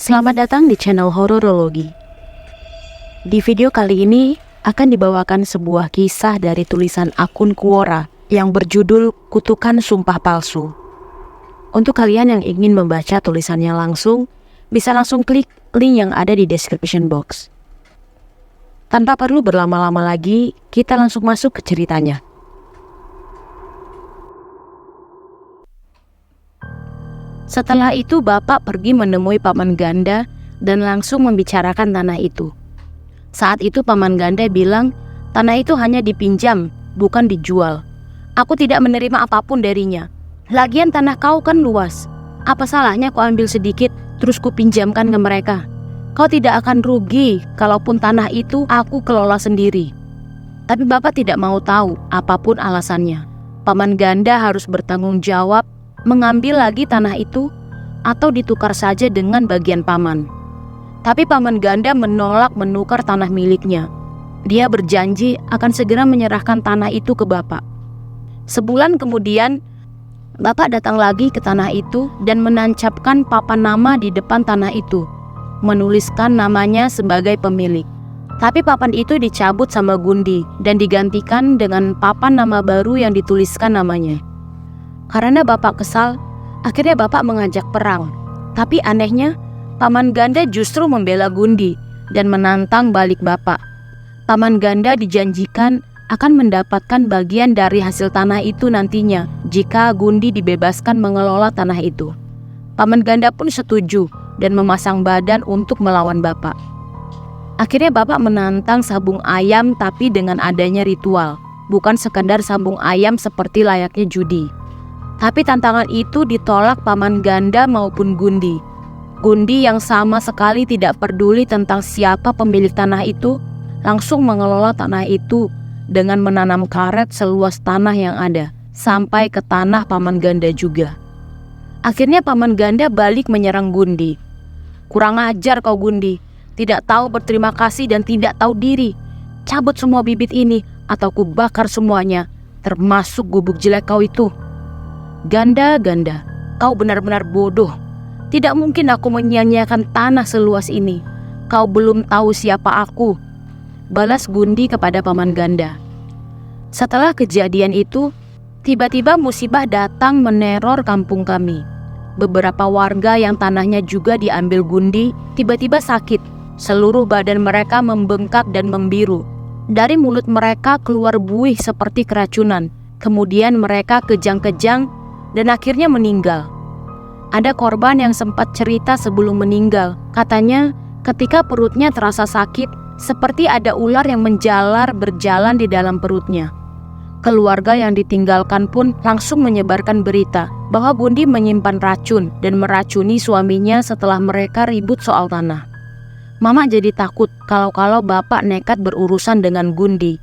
Selamat datang di channel Hororologi. Di video kali ini akan dibawakan sebuah kisah dari tulisan akun Quora yang berjudul Kutukan Sumpah Palsu. Untuk kalian yang ingin membaca tulisannya langsung, bisa langsung klik link yang ada di description box. Tanpa perlu berlama-lama lagi, kita langsung masuk ke ceritanya. Setelah itu bapak pergi menemui paman ganda dan langsung membicarakan tanah itu. Saat itu paman ganda bilang, tanah itu hanya dipinjam, bukan dijual. Aku tidak menerima apapun darinya. Lagian tanah kau kan luas. Apa salahnya kau ambil sedikit terus kupinjamkan ke mereka? Kau tidak akan rugi kalaupun tanah itu aku kelola sendiri. Tapi bapak tidak mau tahu apapun alasannya. Paman ganda harus bertanggung jawab mengambil lagi tanah itu atau ditukar saja dengan bagian paman. Tapi paman ganda menolak menukar tanah miliknya. Dia berjanji akan segera menyerahkan tanah itu ke bapak. Sebulan kemudian, bapak datang lagi ke tanah itu dan menancapkan papan nama di depan tanah itu, menuliskan namanya sebagai pemilik. Tapi papan itu dicabut sama Gundi dan digantikan dengan papan nama baru yang dituliskan namanya. Karena bapak kesal, akhirnya bapak mengajak perang. Tapi anehnya, paman ganda justru membela Gundi dan menantang balik bapak. Paman ganda dijanjikan akan mendapatkan bagian dari hasil tanah itu nantinya jika Gundi dibebaskan mengelola tanah itu. Paman ganda pun setuju dan memasang badan untuk melawan bapak. Akhirnya bapak menantang sabung ayam tapi dengan adanya ritual, bukan sekadar sabung ayam seperti layaknya judi. Tapi tantangan itu ditolak paman ganda maupun Gundi. Gundi yang sama sekali tidak peduli tentang siapa pemilik tanah itu, langsung mengelola tanah itu dengan menanam karet seluas tanah yang ada, sampai ke tanah paman ganda juga. Akhirnya paman ganda balik menyerang Gundi. Kurang ajar kau Gundi, tidak tahu berterima kasih dan tidak tahu diri. Cabut semua bibit ini atau ku bakar semuanya, termasuk gubuk jelek kau itu. Ganda, kau benar-benar bodoh. Tidak mungkin aku menyia-nyiakan tanah seluas ini. Kau belum tahu siapa aku, balas Gundi kepada paman ganda. Setelah kejadian itu, tiba-tiba musibah datang meneror kampung kami. Beberapa warga yang tanahnya juga diambil Gundi tiba-tiba sakit. Seluruh badan mereka membengkak dan membiru. Dari mulut mereka keluar buih seperti keracunan. Kemudian mereka kejang-kejang dan akhirnya meninggal. Ada korban yang sempat cerita sebelum meninggal. Katanya ketika perutnya terasa sakit, seperti ada ular yang berjalan di dalam perutnya. Keluarga yang ditinggalkan pun langsung menyebarkan berita bahwa Gundi menyimpan racun dan meracuni suaminya setelah mereka ribut soal tanah. Mama jadi takut kalau bapak nekat berurusan dengan Gundi.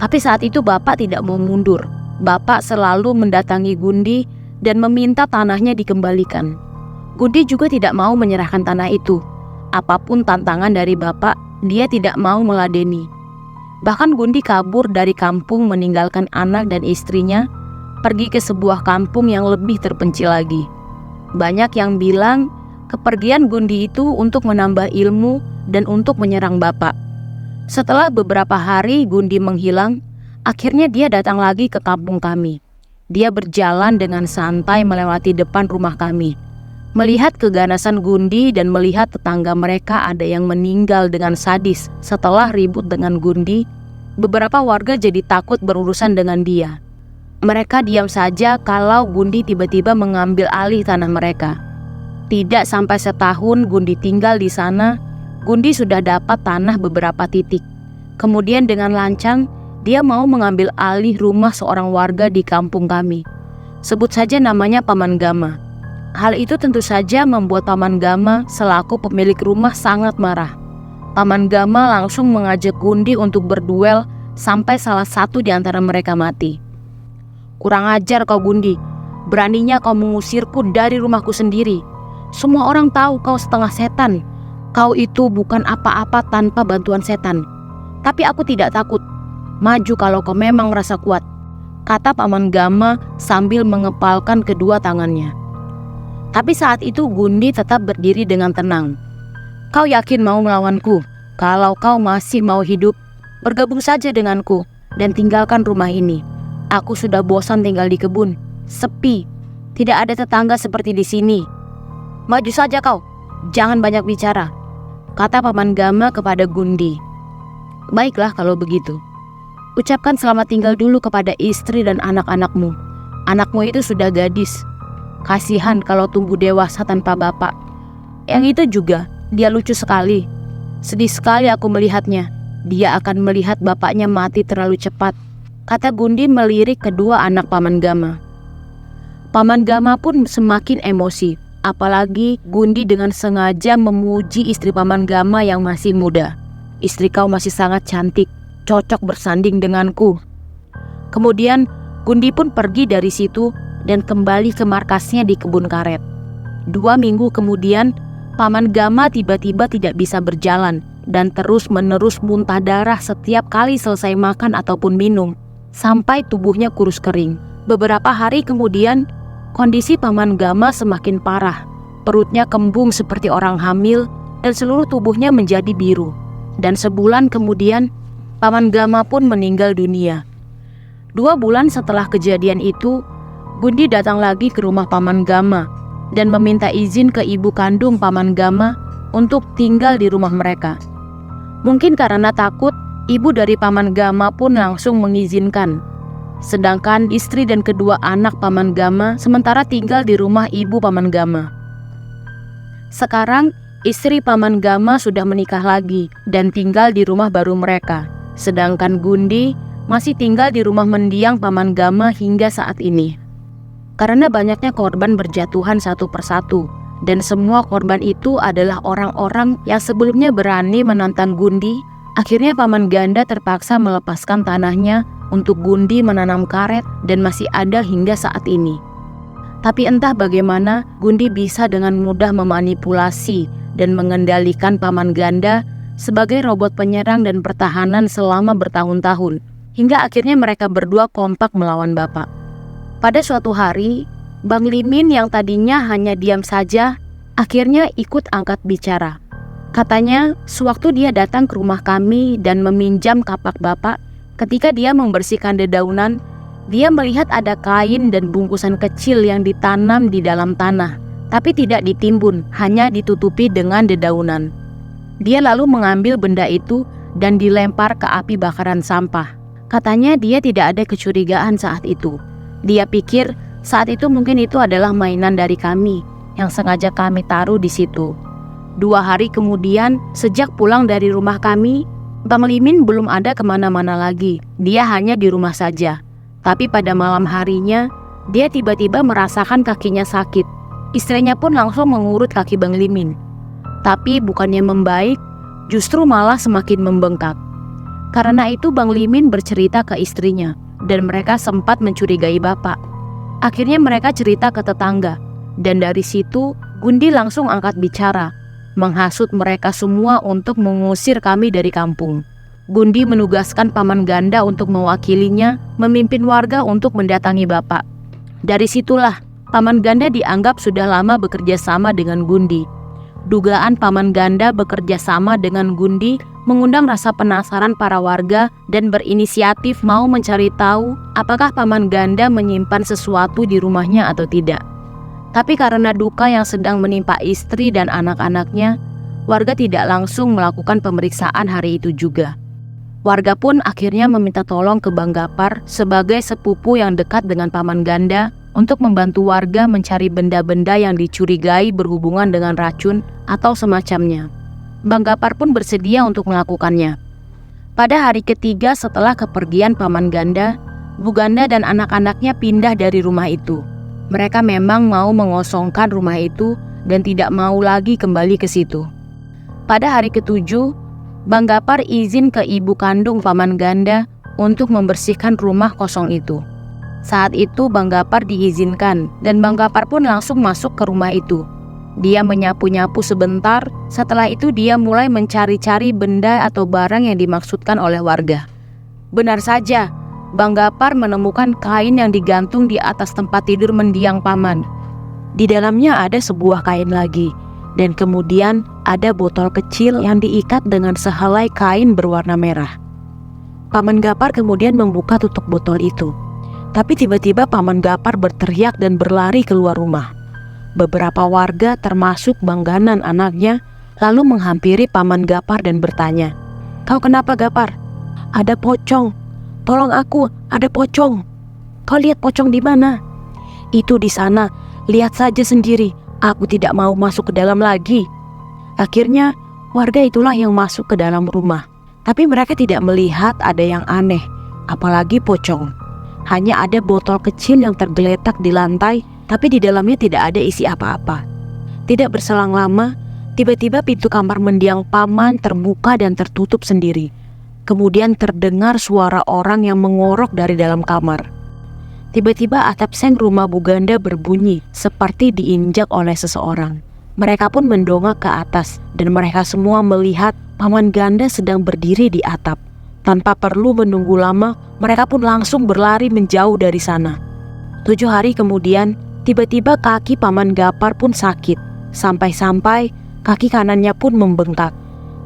Tapi saat itu bapak tidak mau mundur. Bapak selalu mendatangi Gundi dan meminta tanahnya dikembalikan. Gundi juga tidak mau menyerahkan tanah itu. Apapun tantangan dari bapak, dia tidak mau meladeni. Bahkan Gundi kabur dari kampung meninggalkan anak dan istrinya, pergi ke sebuah kampung yang lebih terpencil lagi. Banyak yang bilang kepergian Gundi itu untuk menambah ilmu dan untuk menyerang bapak. Setelah beberapa hari Gundi menghilang, akhirnya dia datang lagi ke kampung kami. Dia berjalan dengan santai melewati depan rumah kami. Melihat keganasan Gundi dan melihat tetangga mereka ada yang meninggal dengan sadis setelah ribut dengan Gundi, beberapa warga jadi takut berurusan dengan dia. Mereka diam saja kalau Gundi tiba-tiba mengambil alih tanah mereka. Tidak sampai setahun Gundi tinggal di sana, Gundi sudah dapat tanah beberapa titik. Kemudian dengan lancang, dia mau mengambil alih rumah seorang warga di kampung kami. Sebut saja namanya Paman Gama. Hal itu tentu saja membuat Paman Gama selaku pemilik rumah sangat marah. Paman Gama langsung mengajak Gundi untuk berduel sampai salah satu di antara mereka mati. Kurang ajar kau Gundi, beraninya kau mengusirku dari rumahku sendiri. Semua orang tahu kau setengah setan. Kau itu bukan apa-apa tanpa bantuan setan. Tapi aku tidak takut. Maju kalau kau memang merasa kuat, kata Paman Gama sambil mengepalkan kedua tangannya. Tapi saat itu Gundi tetap berdiri dengan tenang. Kau yakin mau melawanku? Kalau kau masih mau hidup, bergabung saja denganku dan tinggalkan rumah ini. Aku sudah bosan tinggal di kebun, sepi, tidak ada tetangga seperti di sini. Maju saja kau, jangan banyak bicara, kata Paman Gama kepada Gundi. Baiklah kalau begitu. Ucapkan selamat tinggal dulu kepada istri dan anak-anakmu. Anakmu itu sudah gadis. Kasihan kalau tumbuh dewasa tanpa bapak. Yang itu juga, dia lucu sekali. Sedih sekali aku melihatnya. Dia akan melihat bapaknya mati terlalu cepat, kata Gundi melirik kedua anak Paman Gama. Paman Gama pun semakin emosi, apalagi Gundi dengan sengaja memuji istri Paman Gama yang masih muda. Istri kau masih sangat cantik, cocok bersanding denganku. Kemudian Gundi pun pergi dari situ dan kembali ke markasnya di kebun karet. 2 minggu kemudian, Paman Gama tiba-tiba tidak bisa berjalan dan terus-menerus muntah darah setiap kali selesai makan ataupun minum, sampai tubuhnya kurus kering. Beberapa hari kemudian, kondisi Paman Gama semakin parah. Perutnya kembung seperti orang hamil dan seluruh tubuhnya menjadi biru. Dan sebulan kemudian, Paman Gama pun meninggal dunia. 2 bulan setelah kejadian itu, Gundi datang lagi ke rumah Paman Gama dan meminta izin ke ibu kandung Paman Gama untuk tinggal di rumah mereka. Mungkin karena takut, ibu dari Paman Gama pun langsung mengizinkan. Sedangkan istri dan kedua anak Paman Gama sementara tinggal di rumah ibu Paman Gama. Sekarang, istri Paman Gama sudah menikah lagi dan tinggal di rumah baru mereka. Sedangkan Gundi masih tinggal di rumah mendiang Paman Gama hingga saat ini. Karena banyaknya korban berjatuhan satu persatu, dan semua korban itu adalah orang-orang yang sebelumnya berani menantang Gundi, akhirnya Paman Ganda terpaksa melepaskan tanahnya untuk Gundi menanam karet dan masih ada hingga saat ini. Tapi entah bagaimana Gundi bisa dengan mudah memanipulasi dan mengendalikan Paman Ganda sebagai robot penyerang dan pertahanan selama bertahun-tahun, hingga akhirnya mereka berdua kompak melawan bapak. Pada suatu hari, Bang Limin yang tadinya hanya diam saja, akhirnya ikut angkat bicara. Katanya, sewaktu dia datang ke rumah kami dan meminjam kapak bapak, ketika dia membersihkan dedaunan, dia melihat ada kain dan bungkusan kecil yang ditanam di dalam tanah, tapi tidak ditimbun, hanya ditutupi dengan dedaunan. Dia lalu mengambil benda itu dan dilempar ke api bakaran sampah. Katanya dia tidak ada kecurigaan saat itu. Dia pikir saat itu mungkin itu adalah mainan dari kami yang sengaja kami taruh di situ. 2 hari kemudian, sejak pulang dari rumah kami, Bang Limin belum ada kemana-mana lagi. Dia hanya di rumah saja. Tapi pada malam harinya, dia tiba-tiba merasakan kakinya sakit. Istrinya pun langsung mengurut kaki Bang Limin. Tapi bukannya membaik, justru malah semakin membengkak. Karena itu Bang Limin bercerita ke istrinya, dan mereka sempat mencurigai bapak. Akhirnya mereka cerita ke tetangga, dan dari situ Gundi langsung angkat bicara, menghasut mereka semua untuk mengusir kami dari kampung. Gundi menugaskan Paman Ganda untuk mewakilinya memimpin warga untuk mendatangi bapak. Dari situlah Paman Ganda dianggap sudah lama bekerja sama dengan Gundi. Dugaan Paman Ganda bekerja sama dengan Gundi mengundang rasa penasaran para warga dan berinisiatif mau mencari tahu apakah Paman Ganda menyimpan sesuatu di rumahnya atau tidak. Tapi karena duka yang sedang menimpa istri dan anak-anaknya, warga tidak langsung melakukan pemeriksaan hari itu juga. Warga pun akhirnya meminta tolong ke Bang Gapar sebagai sepupu yang dekat dengan Paman Ganda untuk membantu warga mencari benda-benda yang dicurigai berhubungan dengan racun atau semacamnya. Bang Gapar pun bersedia untuk melakukannya. Pada hari ketiga setelah kepergian Paman Ganda, Bu Ganda dan anak-anaknya pindah dari rumah itu. Mereka memang mau mengosongkan rumah itu dan tidak mau lagi kembali ke situ. Pada hari ketujuh, Bang Gapar izin ke ibu kandung Paman Ganda untuk membersihkan rumah kosong itu. Saat itu Bang Gapar diizinkan dan Bang Gapar pun langsung masuk ke rumah itu. Dia menyapu-nyapu sebentar, setelah itu dia mulai mencari-cari benda atau barang yang dimaksudkan oleh warga. Benar saja, Bang Gapar menemukan kain yang digantung di atas tempat tidur mendiang Paman. Di dalamnya ada sebuah kain lagi, dan kemudian ada botol kecil yang diikat dengan sehelai kain berwarna merah. Paman Gapar kemudian membuka tutup botol itu. Tapi tiba-tiba Paman Gapar berteriak dan berlari keluar rumah. Beberapa warga termasuk Bang Ganan anaknya lalu menghampiri Paman Gapar dan bertanya, "Kau kenapa Gapar?" "Ada pocong. Tolong aku, ada pocong." "Kau lihat pocong di mana?" "Itu di sana. Lihat saja sendiri. Aku tidak mau masuk ke dalam lagi." Akhirnya warga itulah yang masuk ke dalam rumah. Tapi mereka tidak melihat ada yang aneh, apalagi pocong. Hanya ada botol kecil yang tergeletak di lantai, tapi di dalamnya tidak ada isi apa-apa. Tidak berselang lama, tiba-tiba pintu kamar mendiang paman terbuka dan tertutup sendiri. Kemudian terdengar suara orang yang mengorok dari dalam kamar. Tiba-tiba atap seng rumah Bu Ganda berbunyi seperti diinjak oleh seseorang. Mereka pun mendongak ke atas dan mereka semua melihat Paman Ganda sedang berdiri di atap. Tanpa perlu menunggu lama, mereka pun langsung berlari menjauh dari sana. 7 hari kemudian, tiba-tiba kaki Paman Gapar pun sakit, sampai-sampai kaki kanannya pun membengkak.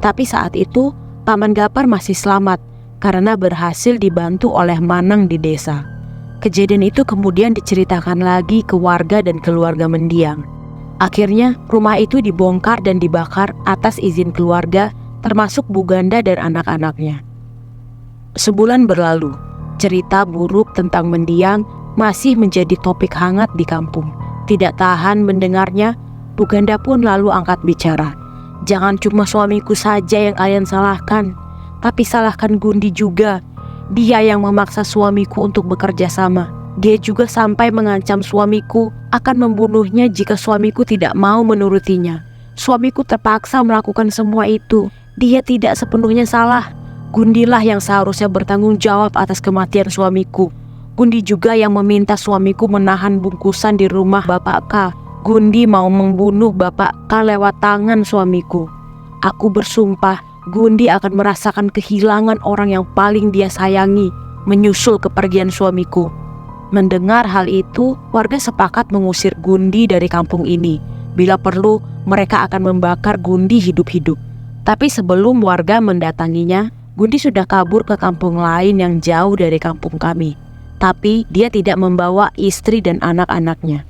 Tapi saat itu, Paman Gapar masih selamat karena berhasil dibantu oleh Manang di desa. Kejadian itu kemudian diceritakan lagi ke warga dan keluarga mendiang. Akhirnya rumah itu dibongkar dan dibakar atas izin keluarga, termasuk Bu Ganda dan anak-anaknya. Sebulan berlalu, cerita buruk tentang mendiang masih menjadi topik hangat di kampung. Tidak tahan mendengarnya, Bu Ganda pun lalu angkat bicara. "Jangan cuma suamiku saja yang kalian salahkan, tapi salahkan Gundi juga. Dia yang memaksa suamiku untuk bekerja sama. Dia juga sampai mengancam suamiku akan membunuhnya jika suamiku tidak mau menurutinya. Suamiku terpaksa melakukan semua itu. Dia tidak sepenuhnya salah. Gundilah yang seharusnya bertanggung jawab atas kematian suamiku. Gundi juga yang meminta suamiku menahan bungkusan di rumah Bapak K. Gundi mau membunuh Bapak K lewat tangan suamiku. Aku bersumpah Gundi akan merasakan kehilangan orang yang paling dia sayangi menyusul kepergian suamiku." Mendengar hal itu, warga sepakat mengusir Gundi dari kampung ini. Bila perlu, mereka akan membakar Gundi hidup-hidup. Tapi sebelum warga mendatanginya, Gundi sudah kabur ke kampung lain yang jauh dari kampung kami. Tapi dia tidak membawa istri dan anak-anaknya.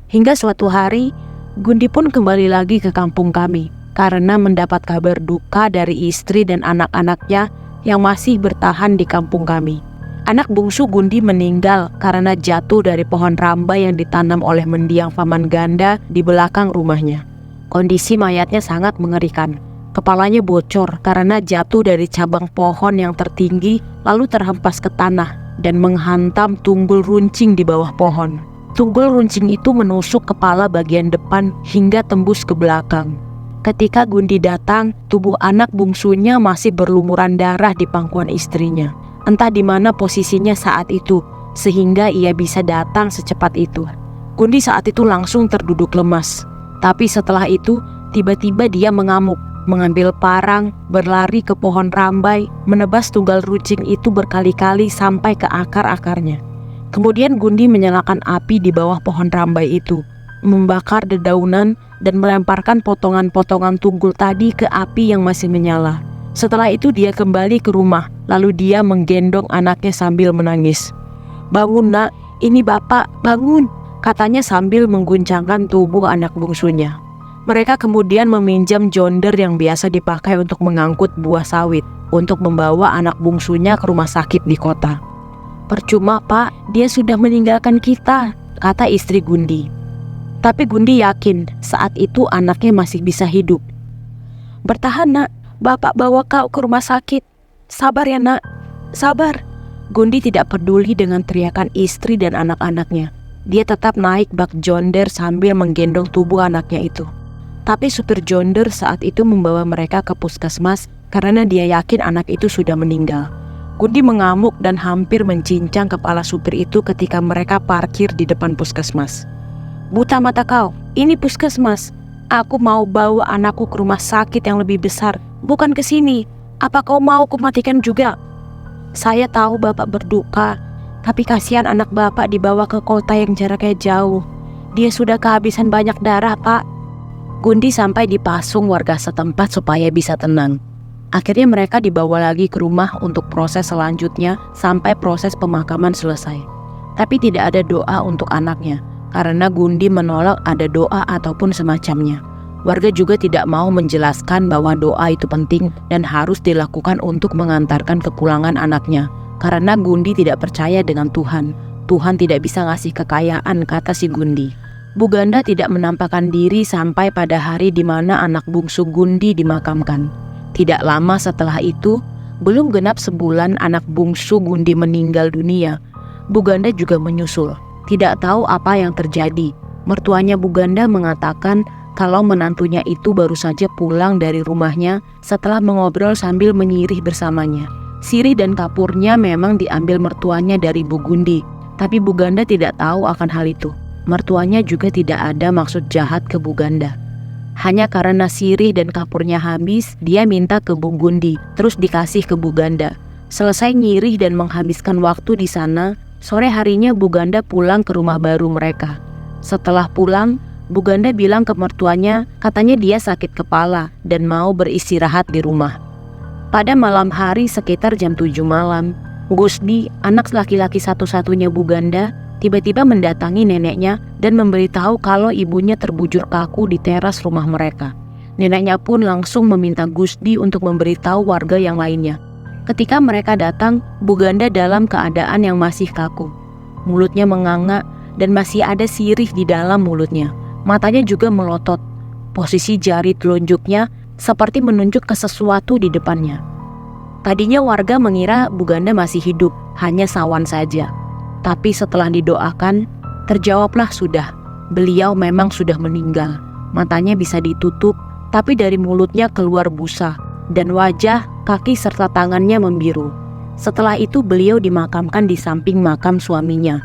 Hingga suatu hari, Gundi pun kembali lagi ke kampung kami karena mendapat kabar duka dari istri dan anak-anaknya yang masih bertahan di kampung kami. Anak bungsu Gundi meninggal karena jatuh dari pohon rambai yang ditanam oleh mendiang Paman Ganda di belakang rumahnya. Kondisi mayatnya sangat mengerikan. Kepalanya bocor karena jatuh dari cabang pohon yang tertinggi lalu terhempas ke tanah dan menghantam tunggul runcing di bawah pohon. Tunggul runcing itu menusuk kepala bagian depan hingga tembus ke belakang. Ketika Gundi datang, tubuh anak bungsunya masih berlumuran darah di pangkuan istrinya. Entah di mana posisinya saat itu, sehingga ia bisa datang secepat itu. Gundi saat itu langsung terduduk lemas. Tapi setelah itu, tiba-tiba dia mengamuk, mengambil parang, berlari ke pohon rambai, menebas tunggal runcing itu berkali-kali sampai ke akar-akarnya. Kemudian Gundi menyalakan api di bawah pohon rambai itu, membakar dedaunan dan melemparkan potongan-potongan tunggul tadi ke api yang masih menyala. Setelah itu dia kembali ke rumah, lalu dia menggendong anaknya sambil menangis. "Bangun nak, ini bapak, bangun," katanya sambil mengguncangkan tubuh anak bungsunya. Mereka kemudian meminjam jonder yang biasa dipakai untuk mengangkut buah sawit untuk membawa anak bungsunya ke rumah sakit di kota. "Percuma pak, dia sudah meninggalkan kita," kata istri Gundi. Tapi Gundi yakin saat itu anaknya masih bisa hidup. "Bertahan nak, bapak bawa kau ke rumah sakit. Sabar ya nak, sabar." Gundi tidak peduli dengan teriakan istri dan anak-anaknya. Dia tetap naik bak jonder sambil menggendong tubuh anaknya itu. Tapi supir jonder saat itu membawa mereka ke puskesmas karena dia yakin anak itu sudah meninggal. Gundi mengamuk dan hampir mencincang kepala supir itu ketika mereka parkir di depan puskesmas. "Buta mata kau, ini puskesmas. Aku mau bawa anakku ke rumah sakit yang lebih besar, bukan ke sini. Apa kau mau kumatikan juga?" "Saya tahu bapak berduka, tapi kasihan anak bapak dibawa ke kota yang jaraknya jauh. Dia sudah kehabisan banyak darah pak." Gundi sampai dipasung warga setempat supaya bisa tenang. Akhirnya mereka dibawa lagi ke rumah untuk proses selanjutnya sampai proses pemakaman selesai. Tapi tidak ada doa untuk anaknya, karena Gundi menolak ada doa ataupun semacamnya. Warga juga tidak mau menjelaskan bahwa doa itu penting dan harus dilakukan untuk mengantarkan kepulangan anaknya. Karena Gundi tidak percaya dengan Tuhan. Tuhan tidak bisa ngasih kekayaan, kata si Gundi. Bu Ganda tidak menampakkan diri sampai pada hari di mana anak bungsu Gundi dimakamkan. Tidak lama setelah itu, belum genap sebulan anak bungsu Gundi meninggal dunia. Bu Ganda juga menyusul. Tidak tahu apa yang terjadi. Mertuanya Bu Ganda mengatakan kalau menantunya itu baru saja pulang dari rumahnya setelah mengobrol sambil menyirih bersamanya. Sirih dan kapurnya memang diambil mertuanya dari Bu Gundi, tapi Bu Ganda tidak tahu akan hal itu. Mertuanya juga tidak ada maksud jahat ke Bu Ganda. Hanya karena sirih dan kapurnya habis, dia minta ke Bu Gundi, terus dikasih ke Bu Ganda. Selesai nyirih dan menghabiskan waktu di sana, sore harinya Bu Ganda pulang ke rumah baru mereka. Setelah pulang, Bu Ganda bilang ke mertuanya, katanya dia sakit kepala dan mau beristirahat di rumah. Pada malam hari sekitar jam 7 malam, Gusdi, anak laki-laki satu-satunya Bu Ganda, tiba-tiba mendatangi neneknya dan memberitahu kalau ibunya terbujur kaku di teras rumah mereka. Neneknya pun langsung meminta Gusdi untuk memberitahu warga yang lainnya. Ketika mereka datang, Bu Ganda dalam keadaan yang masih kaku. Mulutnya menganga dan masih ada sirih di dalam mulutnya. Matanya juga melotot. Posisi jari telunjuknya seperti menunjuk ke sesuatu di depannya. Tadinya warga mengira Bu Ganda masih hidup, hanya sawan saja. Tapi setelah didoakan, terjawablah sudah. Beliau memang sudah meninggal. Matanya bisa ditutup, tapi dari mulutnya keluar busa. Dan wajah, kaki serta tangannya membiru. Setelah itu beliau dimakamkan di samping makam suaminya.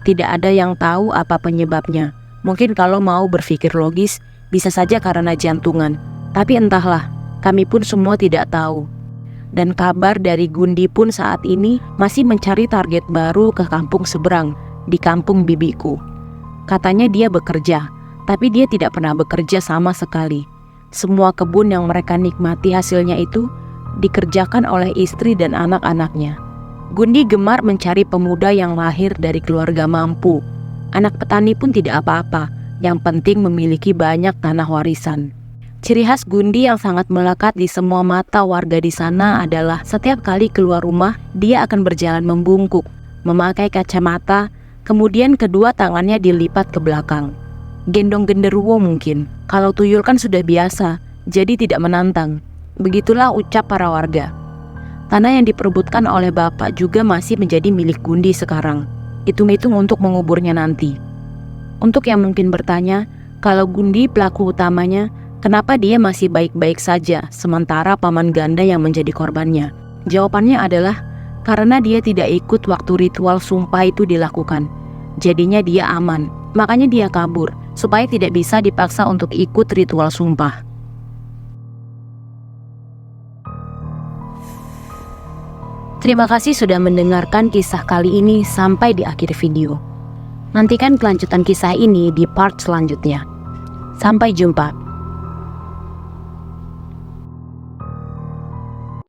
Tidak ada yang tahu apa penyebabnya. Mungkin kalau mau berpikir logis, bisa saja karena jantungan. Tapi entahlah, kami pun semua tidak tahu. Dan kabar dari Gundi pun saat ini masih mencari target baru ke kampung seberang, di kampung bibiku. Katanya dia bekerja, tapi dia tidak pernah bekerja sama sekali. Semua kebun yang mereka nikmati hasilnya itu dikerjakan oleh istri dan anak-anaknya. Gundi gemar mencari pemuda yang lahir dari keluarga mampu. Anak petani pun tidak apa-apa, yang penting memiliki banyak tanah warisan. Ciri khas Gundi yang sangat melekat di semua mata warga di sana adalah setiap kali keluar rumah, dia akan berjalan membungkuk, memakai kacamata, kemudian kedua tangannya dilipat ke belakang. Gendong genderuwo mungkin, kalau tuyul kan sudah biasa, jadi tidak menantang. Begitulah ucap para warga. Tanah yang diperebutkan oleh bapak juga masih menjadi milik Gundi sekarang. Hitung-hitung untuk menguburnya nanti. Untuk yang mungkin bertanya, kalau Gundi pelaku utamanya, kenapa dia masih baik-baik saja sementara paman Ganda yang menjadi korbannya? Jawabannya adalah karena dia tidak ikut waktu ritual sumpah itu dilakukan. Jadinya dia aman, makanya dia kabur supaya tidak bisa dipaksa untuk ikut ritual sumpah. Terima kasih sudah mendengarkan kisah kali ini sampai di akhir video. Nantikan kelanjutan kisah ini di part selanjutnya. Sampai jumpa.